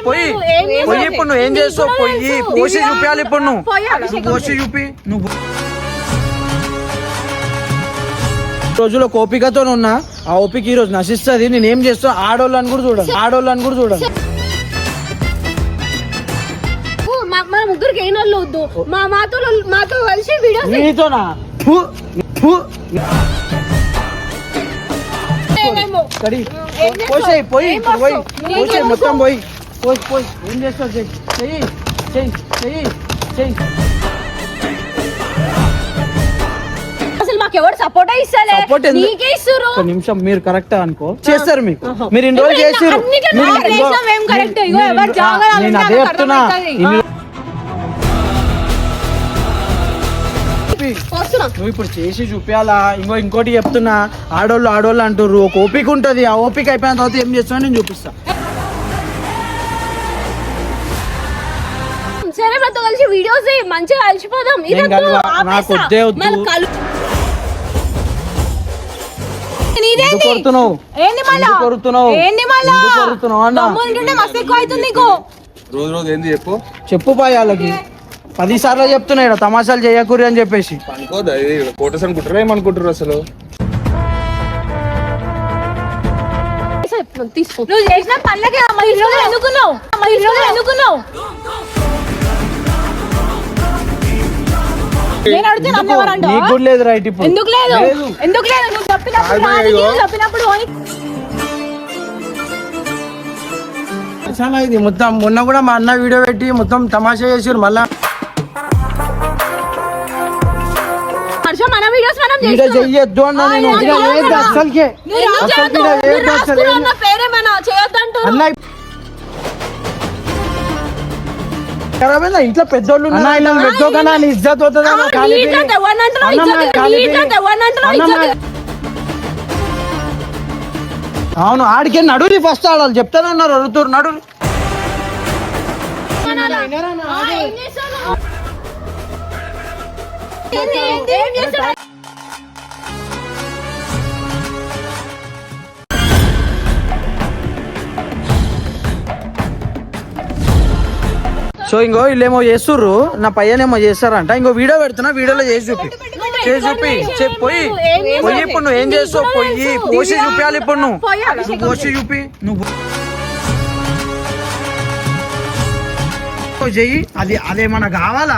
పోయి ఇప్పుడు నువ్వు ఏం చేస్తావు? పోయి పోసి చూపించాలి. ఇప్పుడు నువ్వు పోసి చూపి. నువ్వు రోజులో ఓపికతో ఉన్నా ఆ ఓపిక ఈ రోజు నశిస్తుంది. నేనేం చేస్తావు? ఆడోళ్ళని కూడా చూడండి. మన ముగ్గురికి ఏం వాళ్ళు వద్దు. మాతో కలిసి వీడియో నీతోనా? పోయి మొత్తం పోయి ఏం చేస్తావు? చెయ్యి. అసలు మాకెవరు సపోర్ట్ ఇస్తలే, నీకే ఇస్తారు. ఒక నిమిషం, మీరు కరెక్ట్ అనుకో చేస్తారు. మీరు ఇన్ని రోజులు చేసారు. నేను అదే చెప్తున్నా. నువ్వు ఇప్పుడు చేసి చూపించాలా? ఇంకోటి చెప్తున్నా, ఆడోళ్ళు అంటారు. ఒక ఓపిక ఉంటది. ఆ ఓపిక అయిపోయిన తర్వాత ఏం చేస్తున్నా నేను చూపిస్తా. సరే, మనతో కలిసి వీడియోస్ మంచిగా కలిసిపోదాం. నాకు వద్దే వద్దు. రోజు ఏంది చెప్పు పాయాలకి 10 సార్లు చెప్తున్నా ఇక్కడ తమాషాలు చేయకూరి అని చెప్పేసి. ఫోటోస్ అనుకుంటారా ఏమనుకుంటారు అసలు? నువ్వు చేసిన పనులకి ఎందుకున్నావు? నీకు లేదు రైట్. ఇప్పుడు ఎందుకు లేదు? నువ్వు చెప్పినప్పుడు చాలా ఇది మొత్తం. మొన్న కూడా మా అన్న వీడియో పెట్టి మొత్తం తమాషా చేసారు. మళ్ళా మన వీడియోస్ చెయ్యొద్దు అన్న. నేను అసలుకే ఇంట్లో పెద్దోళ్ళు పెద్దోకనా ఇజ్జత్ అవును. ఆడికే నడురి ఫస్ట్ ఆడాలి చెప్తానన్నారు. అడుగుతారు నడు. సో ఇంకో వీళ్ళేమో చేస్తుర్రు, నా పయ్యనేమో చేస్తారంట. ఇంకో వీడియో పెడుతున్నా, వీడియోలో చేసి చూపి. పోయి ఇప్పుడు నువ్వు ఏం చేస్తావు? పోసి చూపించాలి. ఇప్పుడు నువ్వు పోసి చూపి. నువ్వు చెయ్యి. అదేమన్నా కావాలా?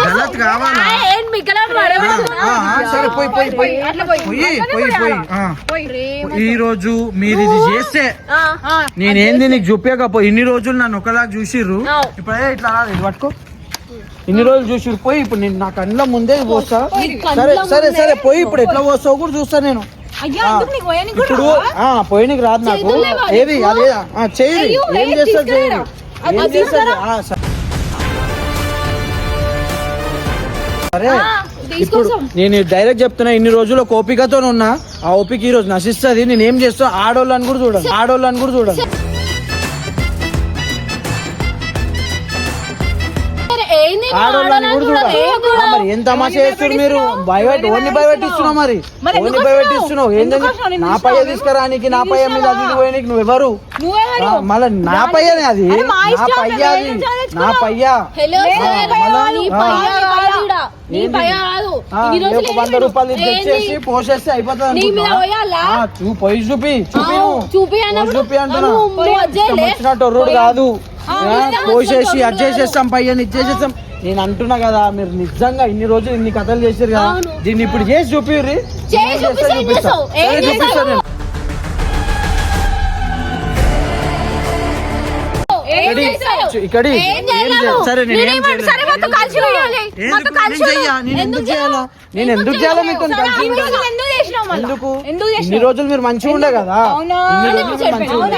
గలత్ కావాలా? సరే పోయి. ఈ రోజు మీరు ఇది చేస్తే నేనేంది నీకు చూపించకపోయి ఇన్ని రోజులు నన్ను ఒకలాగా చూసిర్రు. ఇప్పుడు ఇట్లా ఇది పట్టుకో. ఇన్ని రోజులు చూసిర్రు. పోయి ఇప్పుడు నేను నా కళ్ళ ముందే పోస్తా. సరే పోయి. ఇప్పుడు ఎట్లా పోస్తావు కూడా చూస్తా నేను. ఇప్పుడు పోయినకి రాదు నాకు. ఏది అదే చెయ్యి. ఏం చేస్తారు? చెయ్యి. సరే, ఇప్పుడు నేను డైరెక్ట్ చెప్తున్నా. ఇన్ని రోజులు ఓపికతో ఉన్నా ఆ ఓపిక ఈ రోజు నశిస్తుంది. నేనేం చేస్తా? ఆడోళ్ళని కూడా చూడండి. మరి ఏం తమాషా చేస్తారు మీరు? ఓన్లీ భయపెట్టిస్తున్నావు. మరి ఓన్లీ భయపెట్టిస్తున్నావు. ఏంటంటే నా పయ్య తీసుకురానికి, నా పయ్య మీద అది పోయడానికి నువ్వెవరు? మళ్ళీ నా పయ్యనే అది. నా పయ్య 100 రూపాయలు తెచ్చేసి పోసేస్తే అయిపోతుంది. పోయి చూపి అంటున్నా. వచ్చినట్టు రోడ్డు కాదు. పోసేసి అది చేసేస్తాం, పయ్యని ఇచ్చేసేస్తాం. నేను అంటున్నా కదా, మీరు నిజంగా ఇన్ని రోజులు ఇన్ని కథలు చేశారు కదా, దీన్ని ఇప్పుడు చేసి చూపిర్రి. చూపిస్తాను. ఇక్కడ సరే నేను ఎందుకు చేయాలా? మీతో ఎందుకు? ఇన్ని రోజులు మీరు మంచిగా ఉండే కదా.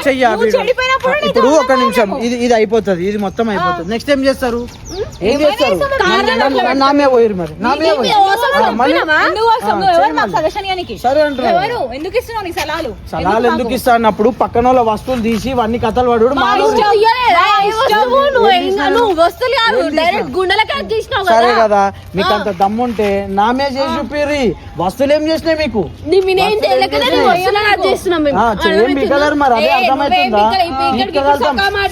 చెయ్యాలి. ఇప్పుడు ఒక నిమిషం, ఇది అయిపోతుంది. ఇది మొత్తం అయిపోతుంది. నెక్స్ట్ ఏం చేస్తారు? నామే పోయారు. మరి నామే సరే అంటారు. సలహాలు ఎందుకు ఇస్తా అన్నప్పుడు పక్కన వాళ్ళ వస్తువులు తీసి అన్ని కథలు పడు. సరే కదా, మీకు అంత దమ్ముంటే నామే చేసి చూపిర్రి. వస్తువులు ఏం చేసినాయి మీకు?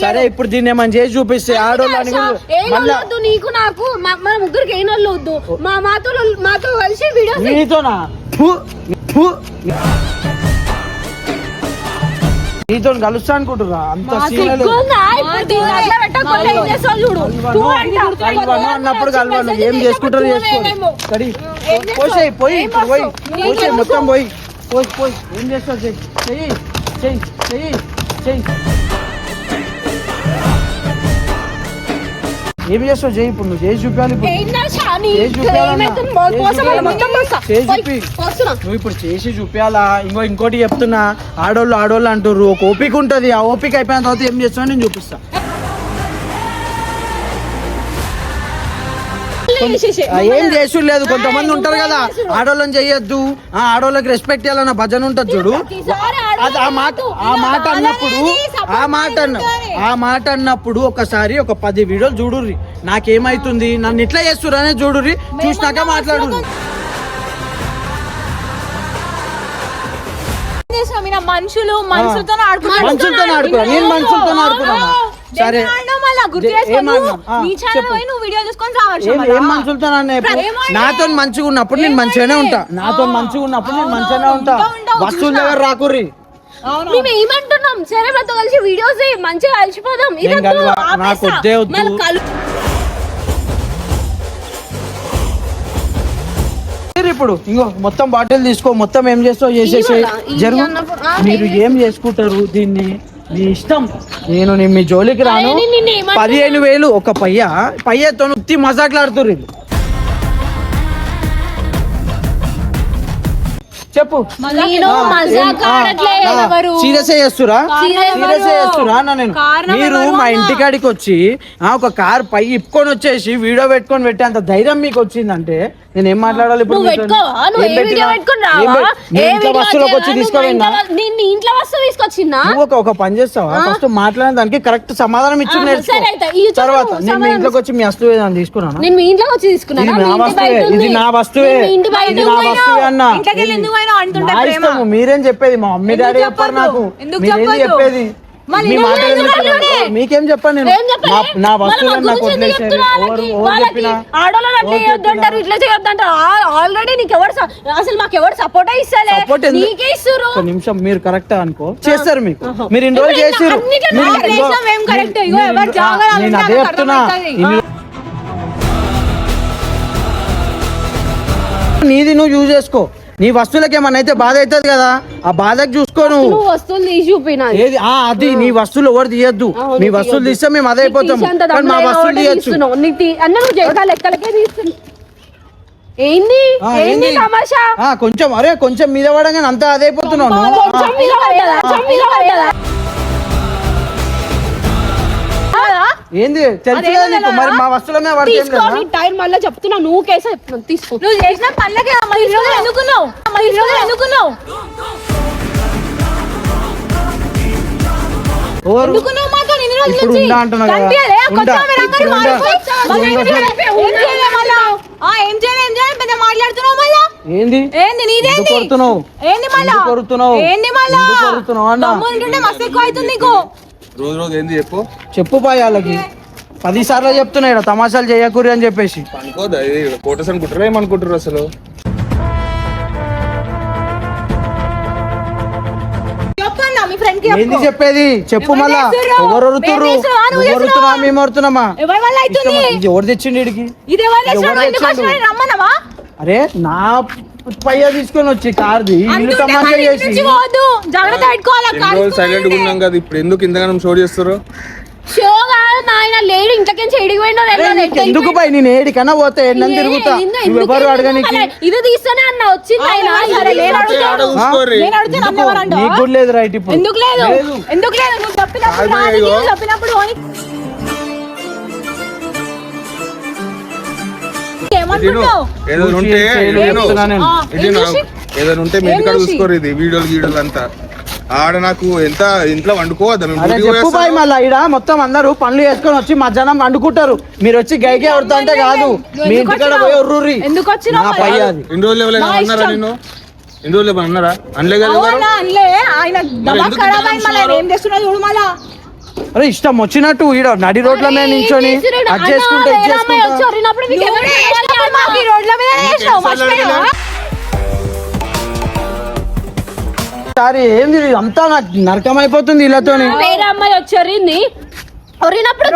సరే ఇప్పుడు దీన్ని ఏమని చేసి చూపిస్తే ఆడోళ్ళని నీకు నాకు మన ముగ్గురికి ఏం వద్దు మాతో కలిసి వీడియో నీతోనా నీతో కలుస్తా అనుకుంటున్నా అంత అన్నప్పుడు కలవాలి ఏం చేసుకుంటారు చేసుకో పోసేయి పోయి పోసేయి మొత్తం పోయి ఏం చేస్తావు చెయ్యి చెయ్యి చెయ్యి చెయ్యి ఏం చేస్తావు చెయ్యి ఇప్పుడు నువ్వు చేసి చూపాలి నువ్వు ఇప్పుడు చేసి చూపించాలా ఇంకోటి చెప్తున్నా ఆడోళ్ళు అంటారు ఒక ఓపిక ఉంటది ఆ ఓపిక అయిపోయిన తర్వాత ఏం చేస్తావు నేను చూపిస్తా ఏం చేసు లేదు కొంతమంది ఉంటారు కదా ఆడోళ్ళని చెయ్యొద్దు ఆడోళ్ళకి రెస్పెక్ట్ చేయాలన్న భజన ఉంటుంది చూడు అది ఆ మాట అన్నప్పుడు ఒకసారి ఒక 10 వీడియోలు చూడుర్రి నాకేమైతుంది నన్ను ఇట్లా చేస్తుర్రు అనేది చూడుర్రి చూసినాక మాట్లాడు మనుషులతో ఆడుకున్నా నేను మనుషులతో ఆడుకున్నా సరే ఏం మనుషులతో నాతో మంచిగా ఉన్నప్పుడు నేను మంచిగానే ఉంటా వస్తువుల దగ్గర రాకుర్రి మేము ఏమంటున్నాం సరే మాతో కలిసి వీడియోస్ మంచిగా కలిసిపోదాం నాకు వద్దే వద్దు ఇప్పుడు ఇంకో మొత్తం బాటిల్ తీసుకో మొత్తం ఏం చేస్తావు చేసేసి జరుగు మీరు ఏం చేసుకుంటారు దీన్ని నీ ఇష్టం నేను మీ జోలికి రాను 15,000 ఒక పయ్యతో మజాకులాడుతుర్రు చెప్పు సీరియస్ చేస్తురా నేను మీరు మా ఇంటికాడికి వచ్చి ఒక కార్ పై ఇప్పుకొని వచ్చేసి వీడియో పెట్టుకొని పెట్టేంత ధైర్యం మీకు వచ్చిందంటే నేను ఏం మాట్లాడాలి ఇప్పుడు ఒక పని చేస్తావా ఫస్ట్ మాట్లాడిన దానికి కరెక్ట్ సమాధానం ఇచ్చి తర్వాత నేను మీ ఇంట్లోకి వచ్చి మీ వస్తువు ఏదైనా తీసుకున్నాను ఇది నా వస్తువే అన్నా మీరేం చెప్పేది మా మమ్మీ డాడీ చెప్పారు నాకు మీరేం చెప్పేది మీకేం చెప్పండి నా వస్తువులు నాకు వదిలేసారు ఆల్రెడీ నీకు ఎవరు అసలు మాకు ఎవరు సపోర్ట్ ఇస్తలే ఒక నిమిషం మీరు కరెక్ట్ అనుకో చేస్తారు మీకు మీరు ఇన్ని రోజులు చేసారు నేను అదే చెప్తున్నా నీది నువ్వు యూజ్ చేసుకో నీ వస్తువులకి ఏమన్నా అయితే బాధ అవుతుంది కదా ఆ బాధకు చూసుకో నువ్వు వస్తువులు తీసి ఏది అది నీ వస్తువులు ఎవరు తీయద్దు నీ వస్తువులు తీస్తే మేము అదే అయిపోతాం మా వస్తువులు తీయచ్చు కొంచెం కొంచెం మీద పడగానే అంతా అదే అయిపోతున్నావు ఏంది తెలుసు కదా నీకు మరి మా వస్తువుల మీద టైం మళ్ళీ చెప్తున్నా నువ్వు కేసా చెప్తున్నావు తీసుకో నువ్వు చేసిన పనులకి ఎందుకున్నావు రోజు ఏంది చెప్పు పాయాలకి 10 సార్లు చెప్తున్నా తమాషాలు చేయకూరి అని చెప్పేసి కోటస్ అనుకుంటారా ఏమనుకుంటారు అసలు ఏంది చెప్పేది చెప్పు మళ్ళా ఎవరు మేము వరుతున్నామా ఎవరు తెచ్చిండి అరే నా పయ్య తీసుకొని వచ్చి కార్ది ఇల్లు తమాషా చేసి సైలెంట్ ఉన్నాం కదా ఇప్పుడు ఎందుకు ఇంతగానం షో చేస్తారు ఎందుకు పై నేను ఏడికన్నా పోతే నన్ను తిరుగుతా ఎవరు అడగనికి ఇది తీస్తేనే అన్న వచ్చింది నీకు కూడా లేదు రైట్ ఇప్పుడు ఎందుకు లేదు నువ్వు చెప్పినప్పుడు ఏదైనా ఉంటే మీ ఇంటికాడ చూసుకోరు ఇది వీడియోలు అంతా ఆడ నాకు ఎంత ఇంట్లో వండుకోవద్దా మళ్ళీ ఈడ మొత్తం అందరూ పనులు వేసుకొని వచ్చి మధ్యాహ్నం వండుకుంటారు మీరు వచ్చి గైకే ఎవరితో అంటే కాదు మీ ఇంటికాడ పోయి ఉర్రుర్రి ఎన్ని రోజులు ఎవరైనా అన్నారా ఎన్ని రోజులు ఏమన్నా అన్నారా? అనలే కదా ఎవరు? ఆయన దమాక్ ఖరాబ్ అయింది, మళ్ళీ ఏం చేస్తున్నా చూడు మళ్ళా. అరే ఇష్టం వచ్చినట్టు ఈడ నడి రోడ్ల మీద నించొని అది చేసుకుంటే ఇది చేసుకుంటా. మాకు ఈ రోడ్ల మీద వేసినావు, మర్చిపోయావా? సారీ ఏంది ఇది? అంతా నాకు నరకం అయిపోతుంది వీళ్ళతోని. వేరే అమ్మాయి వచ్చి ఒరినప్పుడు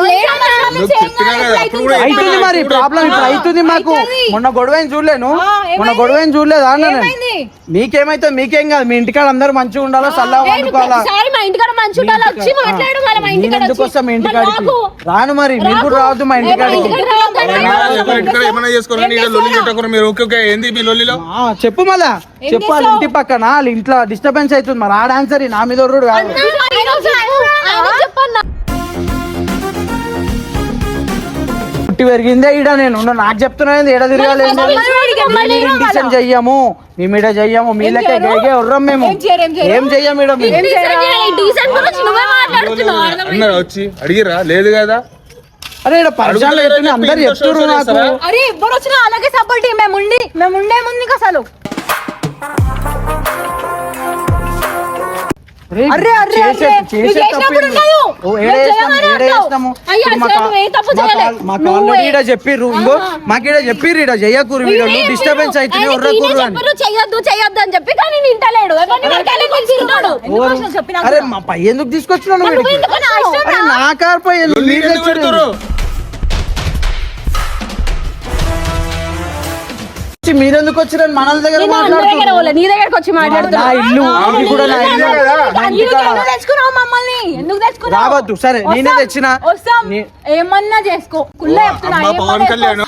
చెప్పినా కదా, అప్పుడు కూడా అవుతుంది మరి ప్రాబ్లం ఇప్పుడు అవుతుంది మాకు. మొన్న గొడవని చూడలేను, మొన్న గొడవని చూడలేదా అన్న నేను. మీకేమైతే మీకేం కాదు, మీ ఇంటికాడ అందరూ మంచిగా ఉండాలా, చల్లగా వండుకోవాలా. మా ఇంటికాడ మంచి ఉండాలి, వచ్చి మాట్లాడు. మా నేను ఇంటికాడ ఎందుకు వస్తా మీ ఇంటికాడికి? రాను మరి, మీరు కూడా రావద్దు మా ఇంటికాడికి. ఇక్కడ ఏమైనా చేసుకోరండి, ఇక్కడ లొల్లి పెట్టకూడదు మీరు. ఓకే ఓకే, ఏంది మీ లొల్లిలో? చెప్పు మళ్ళా, చెప్పు. వాళ్ళ ఇంటి పక్కన వాళ్ళ ఇంట్లో డిస్టర్బెన్స్ అవుతుంది మరి. ఆ డాన్సర్ నా మీద ఒర్రుడు కాదు. చెప్పన్నా పుట్టి పెరిగిందే ఈడ, నేను నాకు చెప్తున్నాను ఏడ తిరగాలి. డిసెంట్ చెయ్యము మేము ఈడ చెయ్యము, మీ లెక్క గేగే ఉర్రం మేము. ఏం చెయ్యము ఈడ మేము. అన్నారు వచ్చి అడిగిరా? లేదు కదా. అరే ఈడ పరిచయాలు అవుతున్నాయి, అందరు చెప్తున్నారు నాకు. అరే ఎవ్వరు వచ్చినా అలాగే సపోర్ట్. మేము ఉండే ముందు అసలు చెప్పిర్రు ఇంకో మాకీడ చెప్పిర్రు ఈడ చెయ్యకూరు వీడియోలు డిస్టర్బెన్స్ అవుతుంది ఉర్రకూరు అని. చెయ్యొద్దు అని చెప్పి కానీ నింటలేడు. అరే మా పై ఎందుకు తీసుకొచ్చినాను వీడికి? అరే నా కార్ పై మీరు తెచ్చారు. మీరెందుకు వచ్చిరని మన దగ్గర మాట్లాడుతున్నారు. నీ దగ్గరకు వచ్చి మాట్లాడుతున్నా. నా ఇల్లు ఇది కూడా నా ఇల్లు కదా. తెచ్చుకున్నావు మమ్మల్ని, ఎందుకు తెచ్చుకున్నావు? రావద్దు, సరే నేనే తెచ్చిన. ఏమన్నా చేసుకో, కుళ్ళ చెప్తున్నా. పవన్ కళ్యాణ్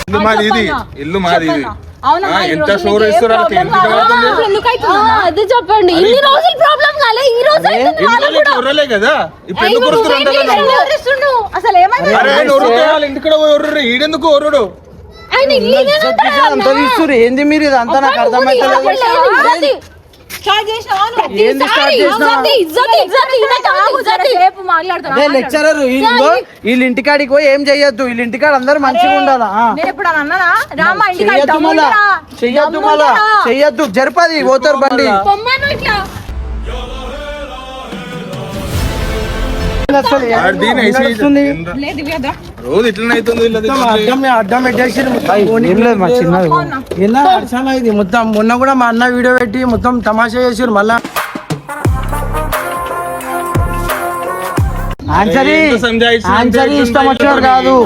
ఇల్లు మాది, ఇది ఇల్లు మాది. ఇది ఎంత షోర్ ఇస్తారు అది చెప్పండి. ఇన్ని రోజులు ప్రాబ్లం కాలే, ఈ రోజు ఉర్రలే కదా. ఇప్పుడు ఎందుకు అసలు ఏమైనా ఇంటికడ ఒర్రు, ఈడెందుకు ఒర్రుడు? ఆయన అంత తీసుకురు ఏంది మీరు? ఇదంతా నాకు అర్థమైతే లెక్చరర్ వీళ్ళ ఇంటికాడికి పోయి ఏం చెయ్యొద్దు, వీళ్ళ ఇంటికాడ అందరు మంచిగా ఉండాలా. చెయ్యొద్దు మళ్ళా, చెయ్యొద్దు, జరపది పోతారు బండి. రోజు ఇట్లనే అవుతుంది. అడ్డం పెట్టేసి ఇది మొత్తం. మొన్న కూడా మా అన్న వీడియో పెట్టి మొత్తం తమాషా చేసారు. మళ్ళా ఇష్టం వచ్చినాడు కాదు.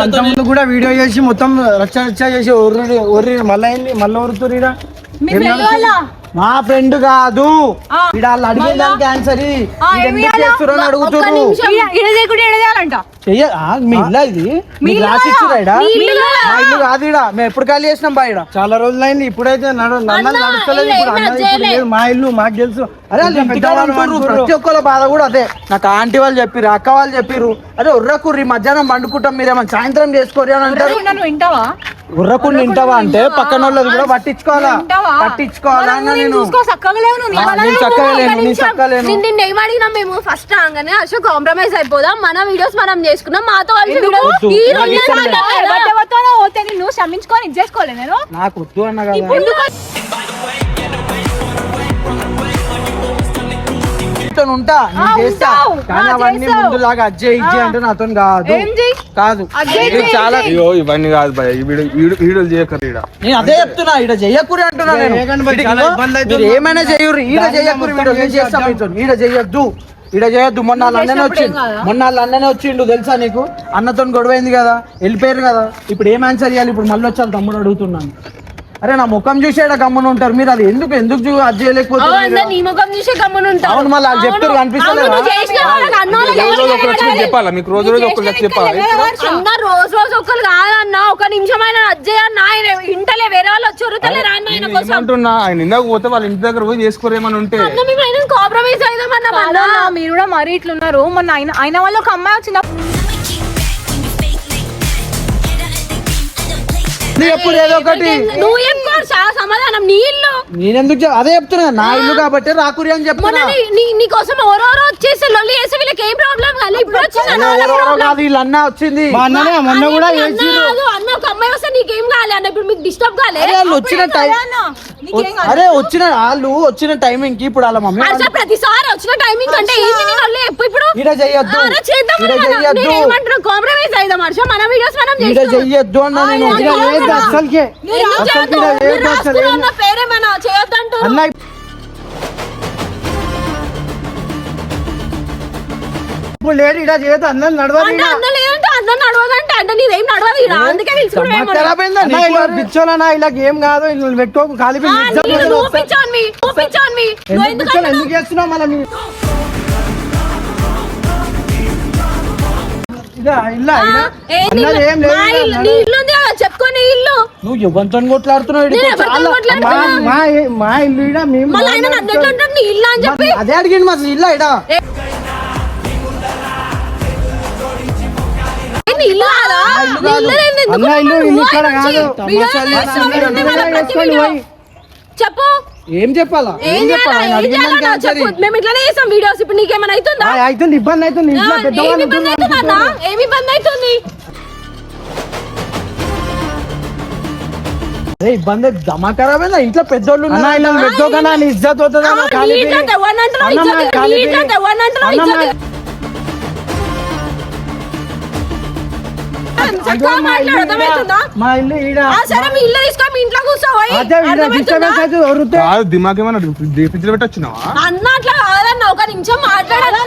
అంతకుముందు కూడా వీడియో చేసి మొత్తం రచ్చ చేసి ఒర్రి మళ్ళీ అయింది. మళ్ళీ ఒరుతురు. మా ఫ్రెండ్ కాదు, వాళ్ళు అడిగేదానికి ఆన్సర్ చేస్తున్నారు అడుగుతున్నారు. మీ ఇల్లా ఇది? మీకు రాసి ఇచ్చిరా? మా ఇల్లు కాదు ఇడ. మేము ఎప్పుడు ఖాళీ చేసినాం బా ఇడ. చాలా రోజులైంది. ఇప్పుడైతే నడుస్తలేదు. ఇప్పుడు అన్న లేదు, మా ఇల్లు మాకు తెలుసు. అరే ప్రతి ఒక్కళ్ళ బాధ కూడా అదే. నాకు ఆంటీ వాళ్ళు చెప్పిర్రు, అక్క వాళ్ళు చెప్పిర్రు, అరే ఉర్రకుర్రి మధ్యాహ్నం వండుకుంటాం, మీరేమన్నా సాయంత్రం చేసుకోరు అని అంటారు. ఉర్రకుని తింటావా అంటే పక్కన వాళ్ళది కూడా పట్టించుకోవాలా, పట్టించుకోవాలా అన్న. నేను చక్కలేను. నిన్ను ఏమడిగినా మేము ఫస్ట్ రాగానే అశోక్ కాంప్రమైజ్ అయిపోదాం, మన వీడియోస్ మనం చేసుకున్నాం, మాతో నువ్వు క్షమించుకొని ఇది చేసుకోలే. నేను నాకు వద్దు అన్న కదా. ఉంటా నేను చేస్తా, కానీ అవన్నీ ముందులాగా అజ్జే ఇజ్జే అంటే నాతో కాదు కాదు. చాలా ఇవన్నీ కాదు భయ, వీడియోలు చేయకరు. నేను అదే చెప్తున్నా, ఈడ చెయ్యకూరి అంటున్నా నేను. ఏమైనా చెయ్యూరి, ఈడ చెయ్యకూరి వీడియో నేను చేస్తా మీతో. ఈడ చెయ్యొద్దు, ఈడ చేయొద్దు. మొన్న వాళ్ళ అన్ననే వచ్చిండు తెలుసా నీకు? అన్నతో గొడవైంది కదా, వెళ్ళిపోయారు కదా. ఇప్పుడు ఏం ఆన్సర్ ఇవ్వాలి? ఇప్పుడు మళ్ళీ వచ్చాను తమ్ముడు అడుగుతున్నాను. అరే నా ముఖం చూసేట గమ్మున ఉంటారు మీరు. అది ఎందుకు అది చేయలేకపోతే? అవును మళ్ళీ వాళ్ళు చెప్తారు కనిపిస్తలేదు. చెప్పాలా మీకు? రోజు రోజు ఒకళ్ళు చెప్పాలి. రోజు రోజు ఒకళ్ళు కాదన్నా, ఒక నిమిషం ఆయన అజ్జయ్య అన్న, ఆయన ఇంటలే వేరే వాళ్ళు వచ్చి అంటున్నా. ఆయన ఇందాక పోతే వాళ్ళ ఇంటి దగ్గర పోయి చేసుకోరేమని ఉంటే కాంప్రమైజ్ అయిదామన్నా. మీరు కూడా మరీ ఇట్లున్నారు. మొన్న ఆయన వాళ్ళు ఒక అమ్మాయి వచ్చింది. ఎప్పుడు ఏదో ఒకటి నువ్వు హర్ష సమాధానం నీ ఇల్లు నేనెందుకు అదే చెప్తున్నా నా ఇల్లు కాబట్టి రాకురి అని మొన్న చెప్తున్నా. నీ కోసం ఎవరెవరో వచ్చేసి లొల్లి చేసి వీళ్ళకి ఏం ప్రాబ్లం కాదు. ఇప్పుడు కాదు వీళ్ళ అన్న వచ్చింది. మా అన్ననే మొన్న కూడా చేసిర్రు. అన్న ఒక అమ్మాయి వస్తే నీకేం కాలే అన్న, ఇప్పుడు మీకు డిస్టర్బ్ కాలే? అరే వాళ్ళు వచ్చిన టైం అరే వచ్చిన వాళ్ళు వచ్చిన టైమింగ్ కి ఇప్పుడు వాళ్ళ మమ్మీ హర్ష ప్రతిసారి వచ్చిన టైమింగ్ అంటే ఏంటి నీ లొల్లి ఇప్పుడు ఈడ చెయ్యొద్దు, అరే చేద్దాం ఈడ చెయ్యొద్దు, ఏమంటారు కాంప్రమైజ్ అయిదాం హర్ష, మన వీడియోస్ మనం ఈడ చేస్తాం. చెయ్యొద్దు అన్నా నేను. ఈడ లేదు అస్సలకే. ఎందుకు చేయొద్దు? మీరు రాసుకున్న పేరేమన్నా చేయొద్దంటారు. అన్న ఇప్పుడు లేడు ఇడ చేయదు అందరు నడవాలి అంటే అన్న లేదంటే అన్న నడవదంటే అంటే నీదేం నడవదు ఈడ. అందుకే పిలుచుకున్నావేమో. ఖరాబ్ అయిందా నీకు? పిచ్చోలనా ఇలా ఏం కాదు నువ్వు పెట్టుకోకు ఖాళీ నువ్వు పిచ్చాన్వి, నువ్వు పిచ్చాన్వి. నువ్వు ఎందుకు ఎందుకు చేస్తున్నావు మళ్ళీ మీరు ఇల్లా అన్నది ఏం లేదు నీ ఇల్లు ఉంది కదా, చెప్పుకో నీ ఇల్లు. నువ్వు ఎవరితో కొట్లాడుతున్నావు? నేను ఎవరితో కొట్లాడుతున్నా? మా ఇల్లు ఈడ మేము మళ్ళీ ఆయన నన్ను ఎట్లా అంటాడు నీ ఇల్లు అని చెప్పి? అదే అడిగింది మరి ఇల్లా ఇడ నీ ఇల్లు కాదా? నీ ఇల్లు ఏంది? ఎందుకు అన్న ఇల్లు ఇల్లు ఇక్కడ వచ్చి కాదు వీడియోస్ చేస్తున్నావు? మీరు ఉండే వాళ్ళ ప్రతి వీడియో. చెప్పు ఏం చెప్పాలా? ఏం చేయాలా? ఏం చేయాలా? చెప్పు. మేము ఇట్లానే చేస్తాం వీడియోస్. ఇప్పుడు నీకేమైనా అవుతుందా? అవుతుంది ఇబ్బంది అవుతుంది ఇంట్లో ఏమి పెద్దవాళ్ళు ఇబ్బంది అవుతుంది అన్న? ఏమి ఇబ్బంది అవుతుంది? అరే ఇబ్బంది దమా ఖరాబ్ అయిందా? ఇంట్లో పెద్దోళ్ళు అన్న ఉన్నారు. ఇలా పెట్టుకోకనా నీ ఇజ్జత్ అవుతుంది అన్న నీ ఖాళీ ఇంట్లో తెవ్వని అంటున్నావు, అన్న, ఇజ్జత్ మా లేదు. ఖాళీ నీ ఇంట్లో బియ్యం. తెవ్వని అంటున్నావు, అన్న, ఇజ్జత్ లేదు. చక్కగా మాట్లాడు, అర్థమవుతుందా? మా ఇల్లు ఈడ ఆ, సరే మీ ఇల్లు తీసుకో, మీ ఇంట్లో కూర్చోవోయ్. అదే ఈడ అర్థమవుతుందా? డిస్టర్బెన్స్ అయితే ఒరుతే కాదు దిమాగ్ ఏమన్నా ఫ్రిడ్జ్ పెట్టొచ్చినావా? అన్న అట్లా కాదన్న, ఒక నిమిషం మాట్లాడు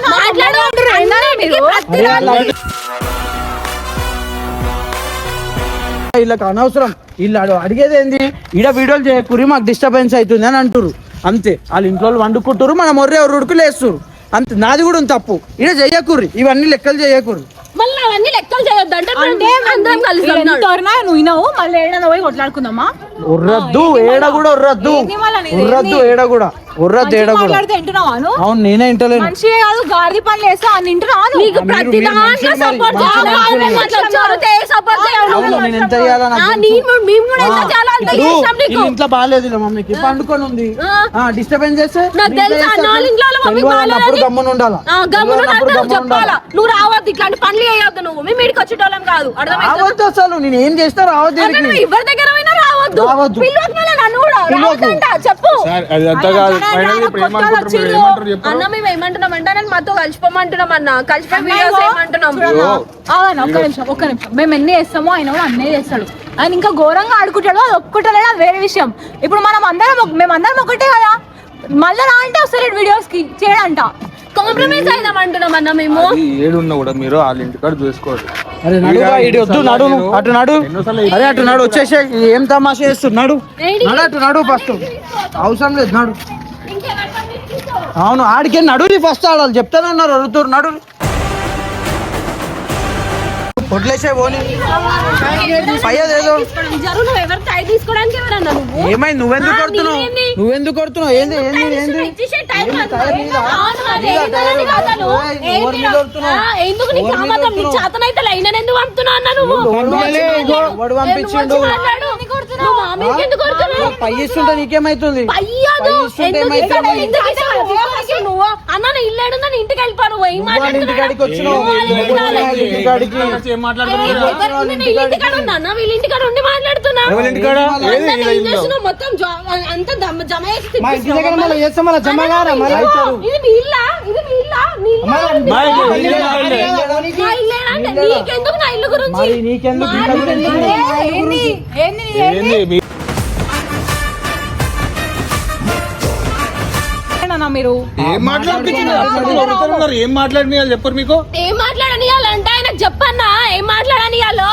మీరు ప్రతి వీళ్ళకి అనవసరం. వీళ్ళు అడిగేది ఏంది? ఈడ వీడియోలు చేయకూరి మాకు డిస్టర్బెన్స్ అవుతుంది అని అంటారు అంతే. వాళ్ళ ఇంట్లో వాళ్ళు వండుకుంటారు, మనం ఒర్రే ఉరుకులు వేస్తారు అంతే. నాది కూడా ఉంది తప్పు. ఈడ చెయ్యకూరి, ఇవన్నీ లెక్కలు చెయ్యకూరి. మళ్ళీ అవన్నీ లెక్కలు చేయొద్దు అంటే అందరం కలిసి నువ్వు వినవు మళ్ళీ ఏడన్నా పోయి కొట్లాడుకుందామా? ఉర్రద్దు ఏడ కూడా ఉర్రద్దు, ఉర్రద్దు ఏడ కూడా ఉర్రద్దు ఏడ కూడా. మాట్లాడితే వింటున్నావా నువ్వు? అవును నేనే ఇంటలేను. మనిషియే కాదు గాడిద పనులు వేస్తా అని వింటున్నావా నువ్వు? నీకు ప్రతి దాంట్లో సపోర్ట్ అవును నేను ఎంత చేయాలా నాకు తెలుసు. ఇప్పుడు ఇంట్లో బాగాలేదు ఇలా మమ్మీకి పండుకొని ఉంది. డిస్టర్బెన్స్ చేస్తే నాకు తెలుసు, అన్న వాళ్ళ ఇంట్లో వాళ్ళ మమ్మీ బాగాలేదని. అప్పుడు గమ్మున ఉండాలా, చెప్పాలా? నువ్వు రావద్దు, ఇట్లాంటి పనులు చేయొద్దు. నువ్వు మేము ఇడికి వచ్చేటోళ్ళం కాదు, అర్థమైందా? రావద్దు అసలు. నేను ఏం చేస్తా రావద్దు అంటే దీనికి. నువ్వు ఎవరి దగ్గర పోయినా రావద్దు. రావద్దు. పిల్లలకు మళ్ళీ నన్ను కూడా పిల్లలకు. రావద్దంట, చెప్పు. సార్ అది అంతా కాదు. ఫైనల్ ఇప్పుడు ఏమంటారు మీరు? ఏమంటారు చెప్పు. అన్న మేము ఏమంటున్నాం అంటే నేను మాతో కలిసిపోమంటున్నాం అన్న, కలిసిపోయి వీడియోస్ ఏమంటున్నాం. ఒక్క నిమిషం మేము ఎన్ని చేస్తామో ఆయన కూడా అన్నీ చేస్తాడు. ఆయన ఇంకా ఘోరంగా ఆడుకుంటాడు, అది ఒప్పుకుంటాడు, అది వేరే విషయం. ఇప్పుడు మేమందరం ఒకటే కదా, మళ్ళీ రా అంటే వస్తలేడు వీడియోస్ కి చేయడంట. కాంప్రమైజ్ అయిదాం అంటున్నాం అన్న మేము. అది ఏడున్నా కూడా మీరు వాళ్ళ ఇంటికాడ చూసుకోండి. అరే నడుగా, ఇటు వద్దు, నడు నువ్వు. అటు నడు. అరే అటు నడు, వచ్చేసే. ఏం తమాషా చేస్తున్నాడు? నడు అటు నడు ఫస్ట్. అవసరం లేదు నడు. అవును ఆడికే నడు. ఫస్ట్ ఆడాలి చెప్తానే ఉన్నారు అడుగుతారు. నడు పొట్లేసే పోనీ పయ్యేదేదో. జరువు, నువ్వు ఎవరు టైం తీసుకోవడానికి ఎవరన్నా నువ్వు? ఏమైంది? నువ్వెందుకు కొడుతున్నావు? నీకేంది? నువ్వెందుకు కొడుతున్నావు? ఏంది ఏంది ఏంది? ఇచ్చేసే టైం ఏంది? కాదు. టైం నీదా? అవును మరి, నీదా? ఏంటని కాదు అను. ఓయ్, ఏంటి ఎవరి మీద కొడుతున్నావు? ఎందుకు నీకు ఎవరి మీద కామతం? నీకు కొడుతున్నావు? చేతనైతే లైన్ ఎందుకు పంపుతున్నావు అన్న నువ్వు? వాడు పంపించిండు. నువ్వు మా మీదకి ఎందుకు కొడుతున్నావు? పై ఇస్తుంటే నీకేమైతుంది? పయ్యాదు. పై ఇస్తుంటే ఎందుకు ఏమైతుంది? ఎందుకు ఇస్తావు? నువ్వు అన్న నా ఇల్లు ఏడుందని ఇంటికి వెళ్ళిపో. నువ్వు ఏం వాళ్ళ ఇంటికాడికి వచ్చినావు. వాళ్ళ ఇంటికాడికి. ఇంటికాడ ఉన్నా అన్న, వీళ్ళ ఇంటికాడ ఉండి మాట్లాడుతున్నా. ఎవరి ఇంటికాడ? ఏది? అంతా వీళ్ళ ఏం ఇంట్లో. చేస్తున్నావు? మొత్తం అంతా జమ చేసి మా ఇంటి దగ్గర మళ్ళీ చేస్తాం మళ్ళీ జమ కారా మళ్ళీ ఇది మీ ఇల్లా? ఇది మీ ఇల్లా? నీ ఇల్లా? మా ఇల్లు, మా ఇల్లు కాదులే. ఇల్లేనంటే నీకెందుకు నా ఇల్లు గురించి? మరి నీకెందుకు ఇళ్ళ గురించి? ఏంది మీ- మీరు ఏం మాట్లాడుతున్నారు? ఏం మాట్లాడినా చెప్పరు మీకు? ఏం మాట్లాడనియాలంటే ఆయనకు చెప్పన్నా ఏం మాట్లాడనియాలో.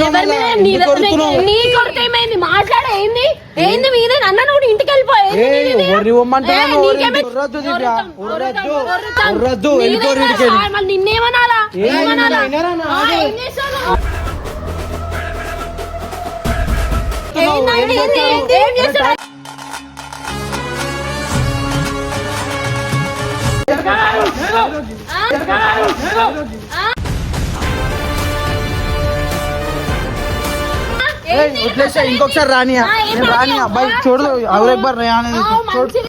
ఎవరి మీద నీ కొడుకు ఏమైంది? మాట్లాడ ఏంది ఏంది మీదే అన్న, నువ్వు ఇంటికి వెళ్ళిపోయి నిన్నేమనాలా? ఏమనాలా? ఏం చేస్తావు? ఏందండి? ఏం చేస్తావు? వదిలేసా ఇంకొకసారి రానియా నేను రానియా బాయ్ చూడదు అవరెక్ బార్ రే అనేది చూడు